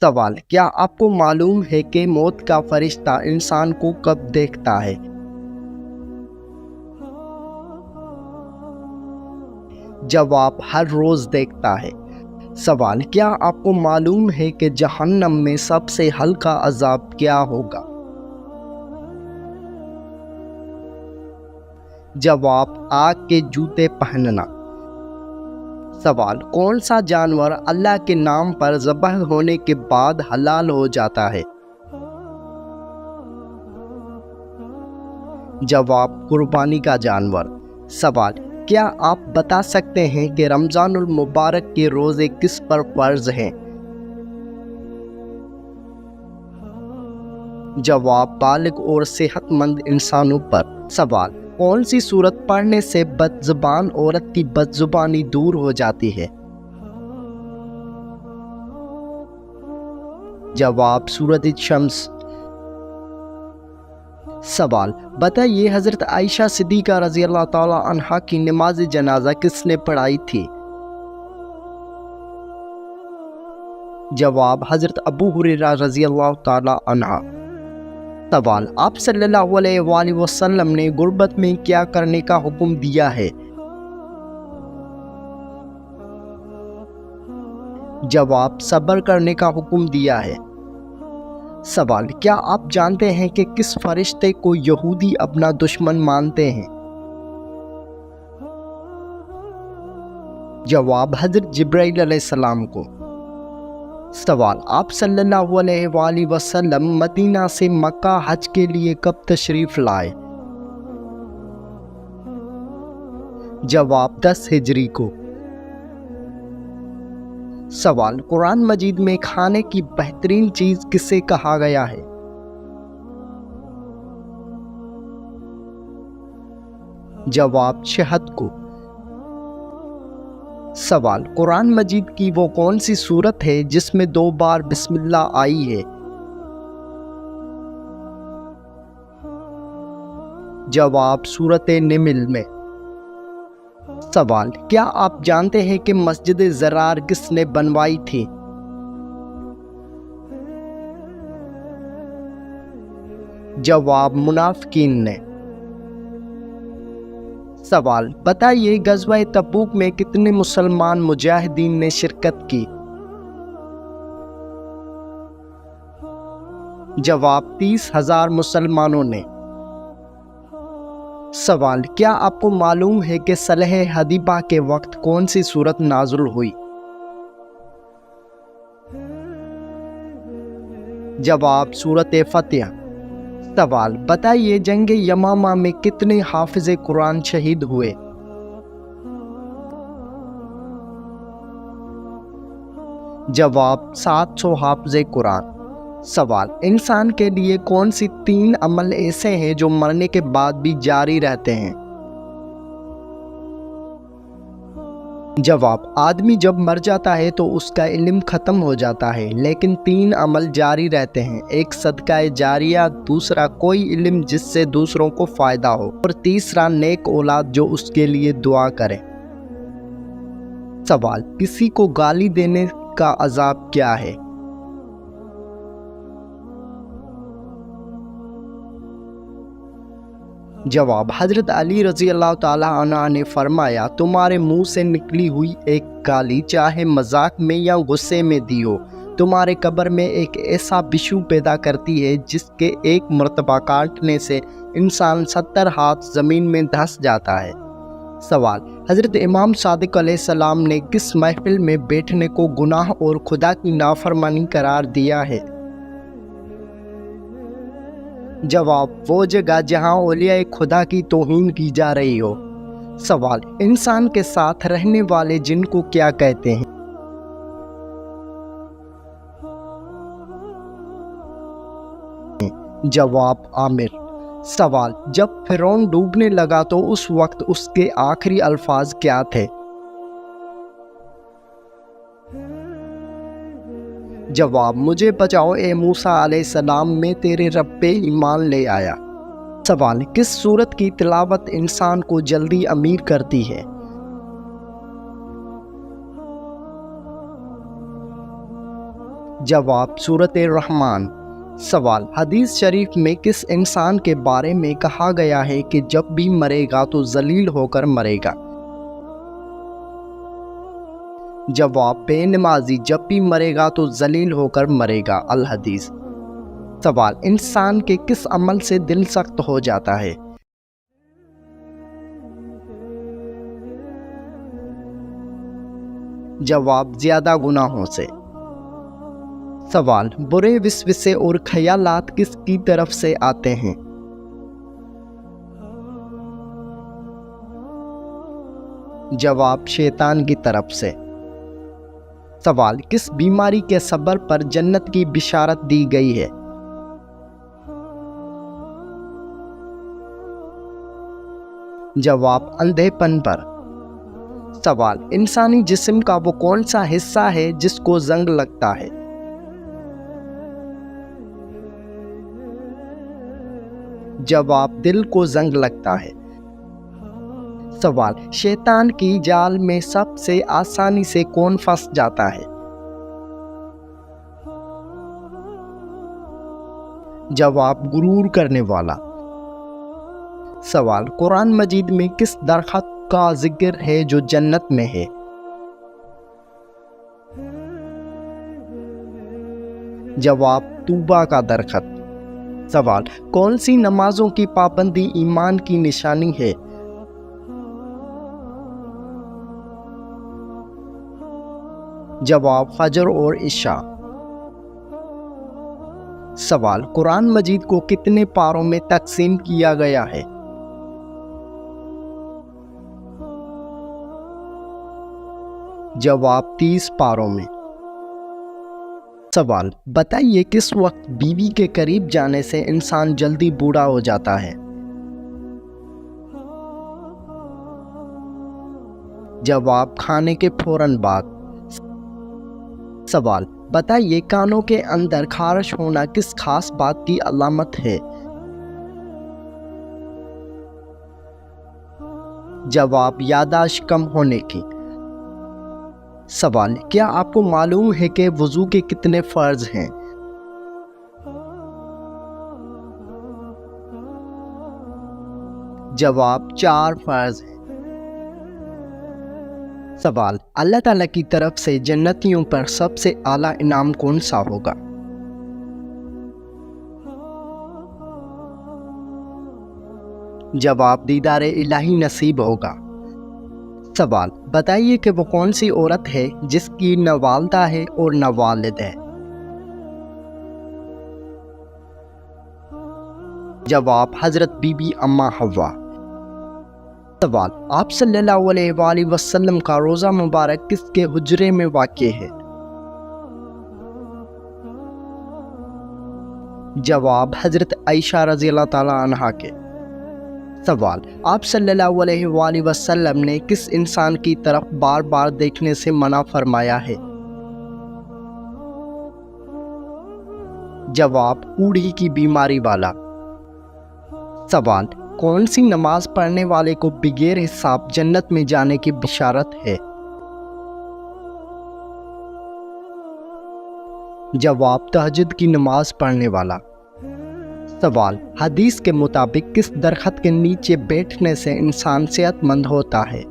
سوال: کیا آپ کو معلوم ہے کہ موت کا فرشتہ انسان کو کب دیکھتا ہے؟ جواب: ہر روز دیکھتا ہے۔ سوال: کیا آپ کو معلوم ہے کہ جہنم میں سب سے ہلکا عذاب کیا ہوگا؟ جواب: آگ کے جوتے پہننا۔ سوال: کون سا جانور اللہ کے نام پر ذبح ہونے کے بعد حلال ہو جاتا ہے؟ جواب: قربانی کا جانور۔ سوال: کیا آپ بتا سکتے ہیں کہ رمضان المبارک کے روزے کس پر فرض ہیں؟ جواب: بالغ اور صحت مند انسانوں پر۔ سوال: کون سی سورت پڑھنے سے بد زبان عورت کی بد زبانی دور ہو جاتی ہے؟ جواب: سورۃ الشمس۔ سوال: بتائیے حضرت عائشہ صدیقہ رضی اللہ تعالی عنہا کی نماز جنازہ کس نے پڑھائی تھی؟ جواب: حضرت ابو ہریرہ رضی اللہ تعالی عنہ۔ سوال: آپ صلی اللہ علیہ وآلہ وسلم نے غربت میں کیا کرنے کا حکم دیا ہے؟ جواب: صبر کرنے کا حکم دیا ہے۔ سوال: کیا آپ جانتے ہیں کہ کس فرشتے کو یہودی اپنا دشمن مانتے ہیں؟ جواب: حضرت جبرائیل علیہ السلام کو۔ سوال: آپ صلی اللہ علیہ وآلہ وسلم مدینہ سے مکہ حج کے لیے کب تشریف لائے؟ جواب: 10 ہجری کو۔ سوال: قرآن مجید میں کھانے کی بہترین چیز کسے کہا گیا ہے؟ جواب: شہد کو۔ سوال: قرآن مجید کی وہ کون سی سورت ہے جس میں 2 بار بسم اللہ آئی ہے؟ جواب: سورت نمل میں۔ سوال: کیا آپ جانتے ہیں کہ مسجد ضرار کس نے بنوائی تھی؟ جواب: منافقین نے۔ سوال: بتائیے غزوہ تبوک میں کتنے مسلمان مجاہدین نے شرکت کی؟ جواب: 30,000 مسلمانوں نے۔ سوال: کیا آپ کو معلوم ہے کہ صلح حدیبیہ کے وقت کون سی سورت نازل ہوئی؟ جواب: سورت فتح۔ سوال: بتائیے جنگ یمامہ میں کتنے حافظ قرآن شہید ہوئے؟ جواب: 700 حافظ قرآن۔ سوال: انسان کے لیے کون سی 3 عمل ایسے ہیں جو مرنے کے بعد بھی جاری رہتے ہیں؟ جواب: آدمی جب مر جاتا ہے تو اس کا علم ختم ہو جاتا ہے، لیکن 3 عمل جاری رہتے ہیں: ایک صدقہ جاریہ، دوسرا کوئی علم جس سے دوسروں کو فائدہ ہو، اور تیسرا نیک اولاد جو اس کے لیے دعا کرے۔ سوال: کسی کو گالی دینے کا عذاب کیا ہے؟ جواب: حضرت علی رضی اللہ تعالی عنہ نے فرمایا، تمہارے منہ سے نکلی ہوئی ایک گالی چاہے مذاق میں یا غصے میں دی ہو، تمہارے قبر میں ایک ایسا بشو پیدا کرتی ہے جس کے ایک مرتبہ کاٹنے سے انسان 70 ہاتھ زمین میں دھس جاتا ہے۔ سوال: حضرت امام صادق علیہ السلام نے کس محفل میں بیٹھنے کو گناہ اور خدا کی نافرمانی قرار دیا ہے؟ جواب: وہ جگہ جہاں اولیاء خدا کی توہین کی جا رہی ہو۔ سوال: انسان کے ساتھ رہنے والے جن کو کیا کہتے ہیں؟ جواب: عامر۔ سوال: جب فرعون ڈوبنے لگا تو اس وقت اس کے آخری الفاظ کیا تھے؟ جواب: مجھے بچاؤ اے موسیٰ علیہ السلام، میں تیرے رب پہ ایمان لے آیا۔ سوال: کس سورت کی تلاوت انسان کو جلدی امیر کرتی ہے؟ جواب سورۃ الرحمن۔ سوال، حدیث شریف میں کس انسان کے بارے میں کہا گیا ہے کہ جب بھی مرے گا تو ذلیل ہو کر مرے گا؟ جواب، بے نمازی جب بھی مرے گا تو ذلیل ہو کر مرے گا، الحدیث۔ سوال، انسان کے کس عمل سے دل سخت ہو جاتا ہے؟ جواب، زیادہ گناہوں سے۔ سوال، برے وسوسے اور خیالات کس کی طرف سے آتے ہیں؟ جواب، شیطان کی طرف سے۔ سوال، کس بیماری کے صبر پر جنت کی بشارت دی گئی ہے؟ جواب، اندھے پن پر۔ سوال، انسانی جسم کا وہ کون سا حصہ ہے جس کو زنگ لگتا ہے؟ جواب، دل کو زنگ لگتا ہے۔ سوال، شیطان کی جال میں سب سے آسانی سے کون پھنس جاتا ہے؟ جواب، غرور کرنے والا۔ سوال، قرآن مجید میں کس درخت کا ذکر ہے جو جنت میں ہے؟ جواب، طوبہ کا درخت۔ سوال، کون سی نمازوں کی پابندی ایمان کی نشانی ہے؟ جواب، فجر اور عشاء۔ سوال، قرآن مجید کو کتنے پاروں میں تقسیم کیا گیا ہے؟ جواب، 30 پاروں میں۔ سوال، بتائیے کس وقت بیوی کے قریب جانے سے انسان جلدی بوڑھا ہو جاتا ہے؟ جواب، کھانے کے فوراً بعد۔ سوال، بتائیے کانوں کے اندر خارش ہونا کس خاص بات کی علامت ہے؟ جواب، یادداشت کم ہونے کی۔ سوال، کیا آپ کو معلوم ہے کہ وضو کے کتنے فرض ہیں؟ جواب، 4 فرض ہیں۔ سوال، اللہ تعالیٰ کی طرف سے جنتیوں پر سب سے اعلیٰ انعام کون سا ہوگا؟ جواب، دیدار الہی نصیب ہوگا۔ سوال، بتائیے کہ وہ کون سی عورت ہے جس کی نہ والدہ ہے اور نہ والد ہے؟ جواب، حضرت بی بی اماں حوا۔ سوال، آپ صلی اللہ علیہ وآلہ وسلم کا روضہ مبارک کس کے حجرے میں واقع ہے؟ جواب، حضرت عائشہ رضی اللہ تعالیٰ عنہا کے۔ سوال، آپ صلی اللہ علیہ وآلہ وسلم نے کس انسان کی طرف بار بار دیکھنے سے منع فرمایا ہے؟ جواب، کوڑھی کی بیماری والا۔ سوال، کون سی نماز پڑھنے والے کو بغیر حساب جنت میں جانے کی بشارت ہے؟ جواب، تہجد کی نماز پڑھنے والا۔ سوال، حدیث کے مطابق کس درخت کے نیچے بیٹھنے سے انسان صحت مند ہوتا ہے؟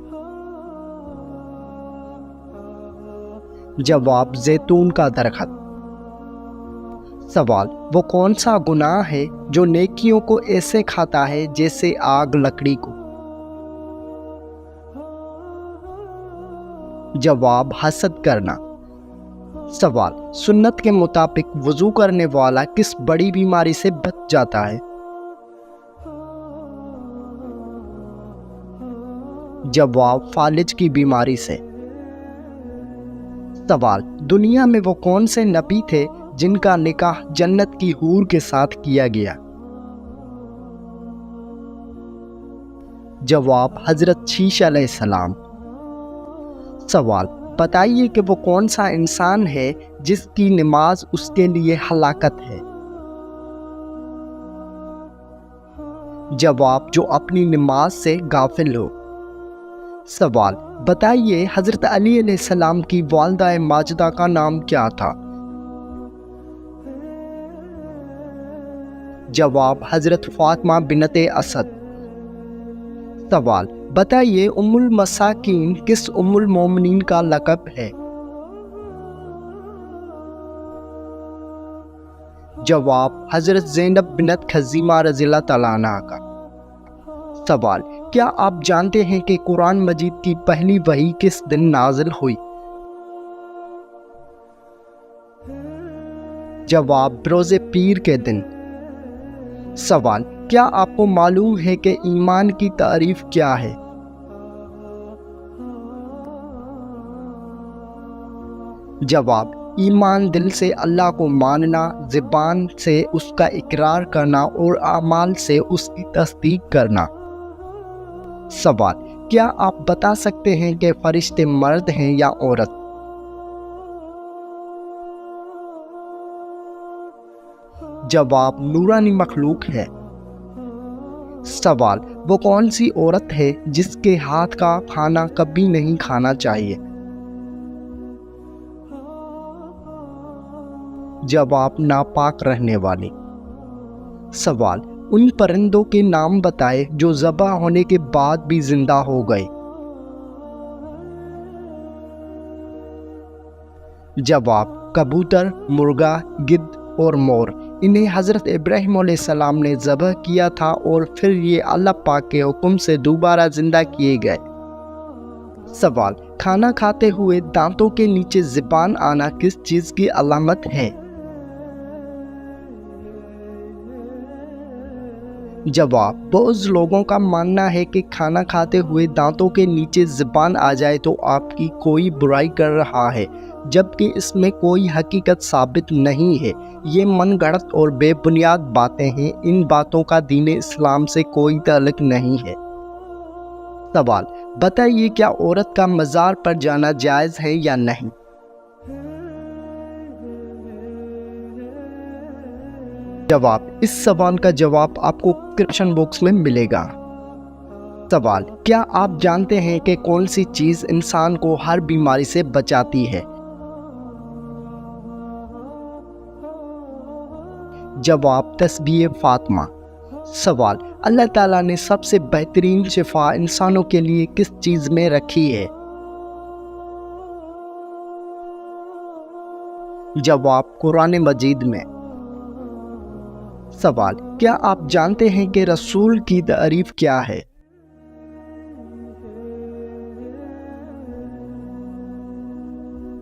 جواب، زیتون کا درخت۔ سوال، وہ کون سا گناہ ہے جو نیکیوں کو ایسے کھاتا ہے جیسے آگ لکڑی کو؟ جواب، حسد کرنا۔ سوال، سنت کے مطابق وضو کرنے والا کس بڑی بیماری سے بچ جاتا ہے؟ جواب، فالج کی بیماری سے۔ سوال، دنیا میں وہ کون سے نبی تھے جن کا نکاح جنت کی حور کے ساتھ کیا گیا؟ جواب، حضرت شیش علیہ السلام۔ سوال، بتائیے کہ وہ کون سا انسان ہے جس کی نماز اس کے لیے ہلاکت ہے؟ جواب، جو اپنی نماز سے غافل ہو۔ سوال، بتائیے حضرت علی علیہ السلام کی والدہ ماجدہ کا نام کیا تھا؟ جواب حضرت فاطمہ بنت اسد۔ سوال، بتائیے ام المساکین کس ام المومنین کا لقب ہے؟ جواب حضرت زینب بنت خزیمہ رضی اللہ تعالیٰ عنہ کا۔ سوال، کیا آپ جانتے ہیں کہ قرآن مجید کی پہلی وحی کس دن نازل ہوئی؟ جواب روز پیر کے دن۔ سوال، کیا آپ کو معلوم ہے کہ ایمان کی تعریف کیا ہے؟ جواب، ایمان دل سے اللہ کو ماننا، زبان سے اس کا اقرار کرنا اور اعمال سے اس کی تصدیق کرنا۔ سوال، کیا آپ بتا سکتے ہیں کہ فرشتے مرد ہیں یا عورت؟ جواب نورانی مخلوق ہے۔ سوال، وہ کون سی عورت ہے جس کے ہاتھ کا کھانا کبھی نہیں کھانا چاہیے؟ جواب ناپاک رہنے والی۔ سوال، ان پرندوں کے نام بتائے جو ذبح ہونے کے بعد بھی زندہ ہو گئے۔ جواب کبوتر، مرغا، گدھ اور مور۔ انہیں حضرت ابراہیم علیہ السلام نے ذبح کیا تھا اور پھر یہ اللہ پاک کے حکم سے دوبارہ زندہ کیے گئے۔ سوال، کھانا کھاتے ہوئے دانتوں کے نیچے زبان آنا کس چیز کی علامت ہے؟ جواب، بعض لوگوں کا ماننا ہے کہ کھانا کھاتے ہوئے دانتوں کے نیچے زبان آ جائے تو آپ کی کوئی برائی کر رہا ہے، جبکہ اس میں کوئی حقیقت ثابت نہیں ہے۔ یہ من گھڑت اور بے بنیاد باتیں ہیں، ان باتوں کا دین اسلام سے کوئی تعلق نہیں ہے۔ سوال، بتائیے کیا عورت کا مزار پر جانا جائز ہے یا نہیں؟ جواب، اس سوال کا جواب آپ کو کرپشن باکس میں ملے گا۔ سوال، کیا آپ جانتے ہیں کہ کون سی چیز انسان کو ہر بیماری سے بچاتی ہے؟ جواب تسبیح فاطمہ۔ سوال، اللہ تعالیٰ نے سب سے بہترین شفا انسانوں کے لیے کس چیز میں رکھی ہے؟ جواب قرآن مجید میں۔ سوال، کیا آپ جانتے ہیں کہ رسول کی تعریف کیا ہے؟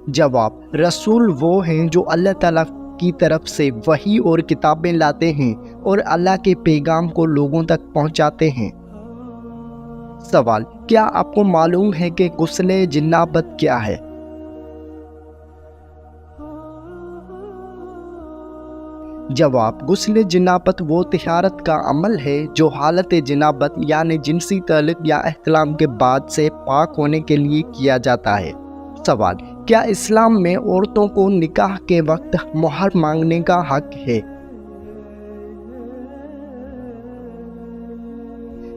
جواب، رسول وہ ہیں جو اللہ تعالیٰ کی طرف سے وحی اور کتابیں لاتے ہیں اور اللہ کے پیغام کو لوگوں تک پہنچاتے ہیں۔ سوال، کیا آپ کو معلوم ہے کہ غسل جنابت کیا ہے؟ جواب، غسل جنابت وہ طہارت کا عمل ہے جو حالت جنابت یعنی جنسی تعلق یا احتلام کے بعد سے پاک ہونے کے لیے کیا جاتا ہے۔ سوال، کیا اسلام میں عورتوں کو نکاح کے وقت مہر مانگنے کا حق ہے؟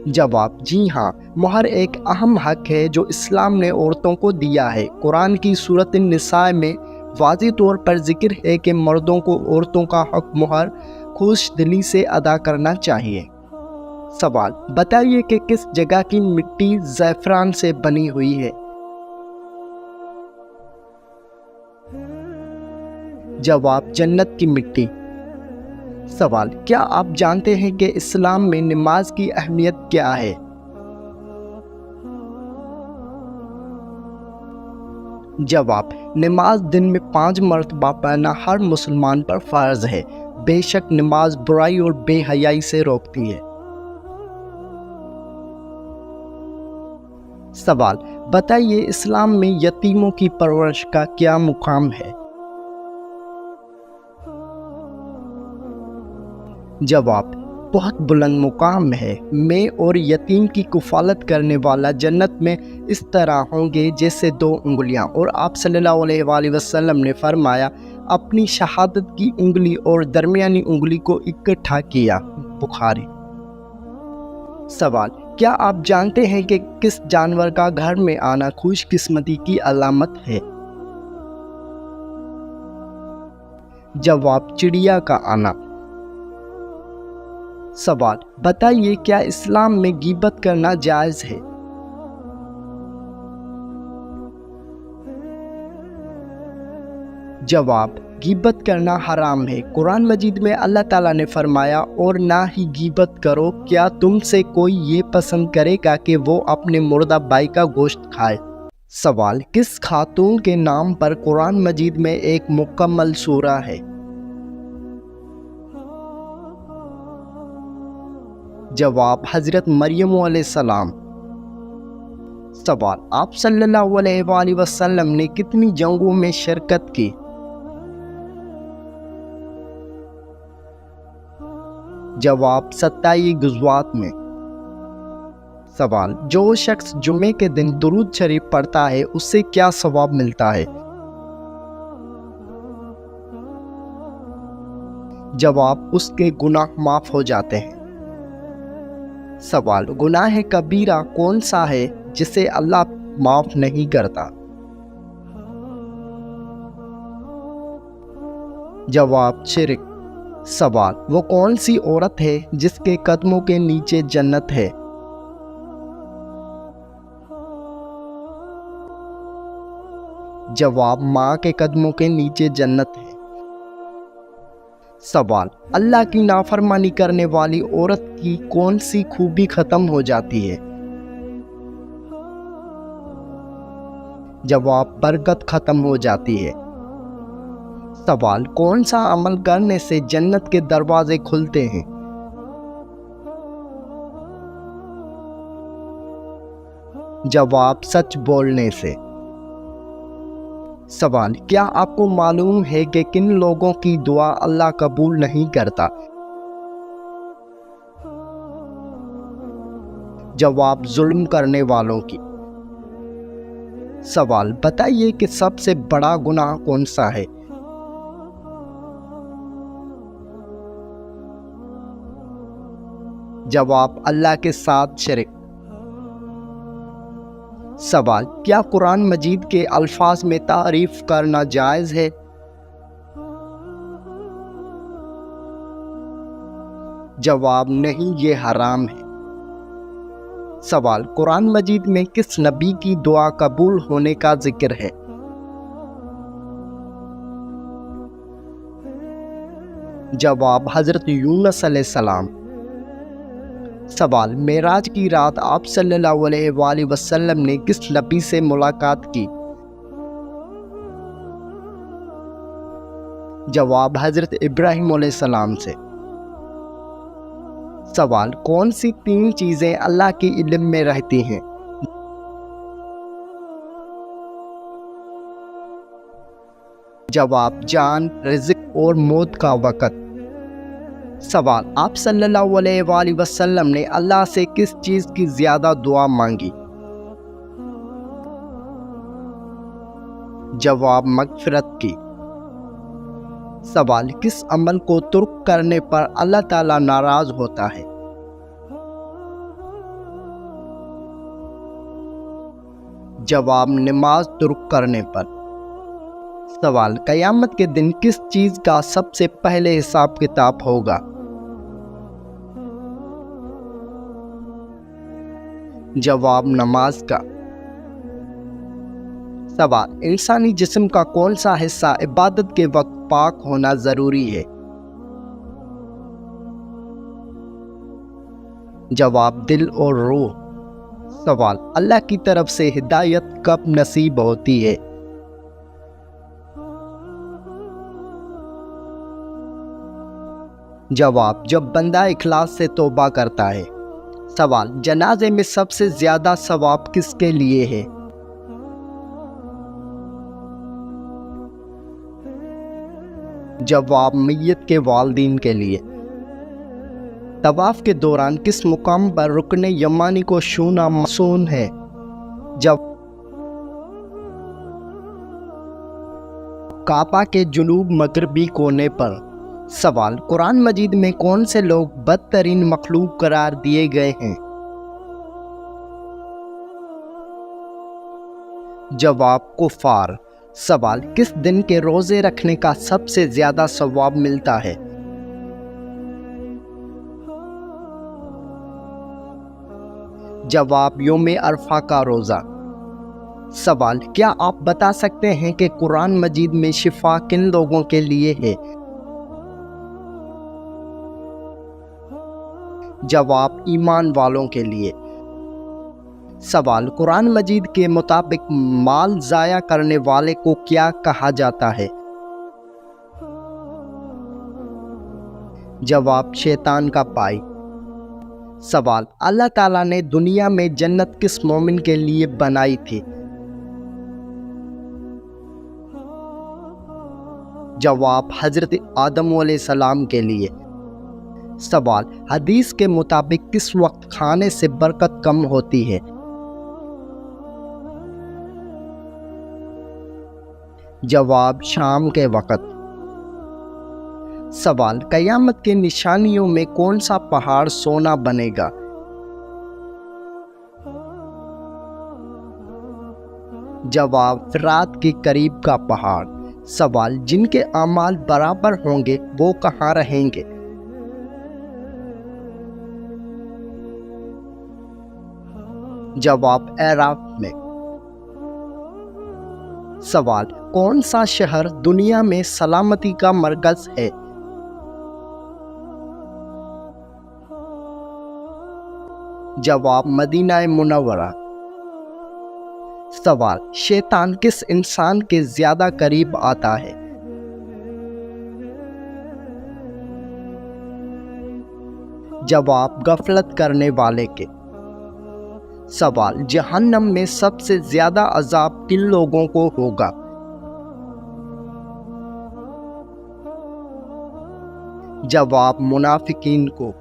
جواب، جی ہاں، مہر ایک اہم حق ہے جو اسلام نے عورتوں کو دیا ہے۔ قرآن کی سورۃ النساء میں واضح طور پر ذکر ہے کہ مردوں کو عورتوں کا حق مہر خوش دلی سے ادا کرنا چاہیے۔ سوال، بتائیے کہ کس جگہ کی مٹی زعفران سے بنی ہوئی ہے؟ جواب جنت کی مٹی۔ سوال، کیا آپ جانتے ہیں کہ اسلام میں نماز کی اہمیت کیا ہے؟ جواب، نماز دن میں 5 مرتبہ پڑھنا ہر مسلمان پر فرض ہے۔ بے شک نماز برائی اور بے حیائی سے روکتی ہے۔ سوال، بتائیے اسلام میں یتیموں کی پرورش کا کیا مقام ہے؟ جواب، بہت بلند مقام ہے۔ میں اور یتیم کی کفالت کرنے والا جنت میں اس طرح ہوں گے جیسے 2 انگلیاں، اور آپ صلی اللہ علیہ وآلہ وسلم نے فرمایا اپنی شہادت کی انگلی اور درمیانی انگلی کو اکٹھا کیا، بخاری۔ سوال، کیا آپ جانتے ہیں کہ کس جانور کا گھر میں آنا خوش قسمتی کی علامت ہے؟ جواب چڑیا کا آنا۔ سوال، بتائیے کیا اسلام میں غیبت کرنا جائز ہے؟ جواب، غیبت کرنا حرام ہے۔ قرآن مجید میں اللہ تعالیٰ نے فرمایا، اور نہ ہی غیبت کرو۔ کیا تم سے کوئی یہ پسند کرے گا کہ وہ اپنے مردہ بھائی کا گوشت کھائے؟ سوال، کس خاتون کے نام پر قرآن مجید میں ایک مکمل سورہ ہے؟ جواب، حضرت مریم علیہ السلام۔ سوال، آپ صلی اللہ علیہ وآلہ وسلم نے کتنی جنگوں میں شرکت کی؟ جواب، 27 غزوات میں۔ سوال، جو شخص جمعے کے دن درود شریف پڑھتا ہے اسے کیا ثواب ملتا ہے؟ جواب، اس کے گناہ معاف ہو جاتے ہیں۔ سوال، گناہ کبیرہ کون سا ہے جسے اللہ معاف نہیں کرتا؟ جواب، شرک۔ سوال، وہ کون سی عورت ہے جس کے قدموں کے نیچے جنت ہے؟ جواب، ماں کے قدموں کے نیچے جنت ہے۔ سوال، اللہ کی نافرمانی کرنے والی عورت کی کون سی خوبی ختم ہو جاتی ہے؟ جواب، برکت ختم ہو جاتی ہے۔ سوال، کون سا عمل کرنے سے جنت کے دروازے کھلتے ہیں؟ جواب، سچ بولنے سے۔ سوال، کیا آپ کو معلوم ہے کہ کن لوگوں کی دعا اللہ قبول نہیں کرتا؟ جواب، ظلم کرنے والوں کی۔ سوال، بتائیے کہ سب سے بڑا گناہ کون سا ہے؟ جواب، اللہ کے ساتھ شرک۔ سوال، کیا قرآن مجید کے الفاظ میں تعریف کرنا جائز ہے؟ جواب، نہیں، یہ حرام ہے۔ سوال، قرآن مجید میں کس نبی کی دعا قبول ہونے کا ذکر ہے؟ جواب، حضرت یونس علیہ السلام۔ سوال، معراج کی رات آپ صلی اللہ علیہ وآلہ وسلم نے کس نبی سے ملاقات کی؟ جواب، حضرت ابراہیم علیہ السلام سے۔ سوال، کون سی 3 چیزیں اللہ کے علم میں رہتی ہیں؟ جواب، جان، رزق اور موت کا وقت۔ سوال، آپ صلی اللہ علیہ وآلہ وسلم نے اللہ سے کس چیز کی زیادہ دعا مانگی؟ جواب، مغفرت کی۔ سوال، کس عمل کو ترک کرنے پر اللہ تعالیٰ ناراض ہوتا ہے؟ جواب، نماز ترک کرنے پر۔ سوال، قیامت کے دن کس چیز کا سب سے پہلے حساب کتاب ہوگا؟ جواب، نماز کا۔ سوال، انسانی جسم کا کون سا حصہ عبادت کے وقت پاک ہونا ضروری ہے؟ جواب، دل اور روح۔ سوال، اللہ کی طرف سے ہدایت کب نصیب ہوتی ہے؟ جواب، جب بندہ اخلاص سے توبہ کرتا ہے۔ سوال، جنازے میں سب سے زیادہ ثواب کس کے لیے ہے؟ جواب، میت کے والدین کے لیے۔ طواف کے دوران کس مقام پر رکن یمانی کو چھونا مصون ہے؟ جب کعبہ کے جنوب مغربی کونے پر۔ سوال، قرآن مجید میں کون سے لوگ بدترین مخلوق قرار دیے گئے ہیں؟ جواب، کفار۔ سوال، کس دن کے روزے رکھنے کا سب سے زیادہ ثواب ملتا ہے؟ جواب یوم عرفہ کا روزہ۔ سوال کیا آپ بتا سکتے ہیں کہ قرآن مجید میں شفا کن لوگوں کے لیے ہے؟ جواب ایمان والوں کے لیے۔ سوال قرآن مجید کے مطابق مال ضائع کرنے والے کو کیا کہا جاتا ہے؟ جواب شیطان کا بھائی۔ سوال اللہ تعالیٰ نے دنیا میں جنت کس مومن کے لیے بنائی تھی؟ جواب حضرت آدم علیہ السلام کے لیے۔ سوال حدیث کے مطابق کس وقت کھانے سے برکت کم ہوتی ہے؟ جواب شام کے وقت۔ سوال قیامت کے نشانیوں میں کون سا پہاڑ سونا بنے گا؟ جواب فرات کے قریب کا پہاڑ۔ سوال جن کے اعمال برابر ہوں گے وہ کہاں رہیں گے؟ جواب اعراف میں۔ سوال کون سا شہر دنیا میں سلامتی کا مرکز ہے؟ جواب مدینہ منورہ۔ سوال شیطان کس انسان کے زیادہ قریب آتا ہے؟ جواب غفلت کرنے والے کے۔ سوال جہنم میں سب سے زیادہ عذاب کن لوگوں کو ہوگا؟ جواب منافقین کو۔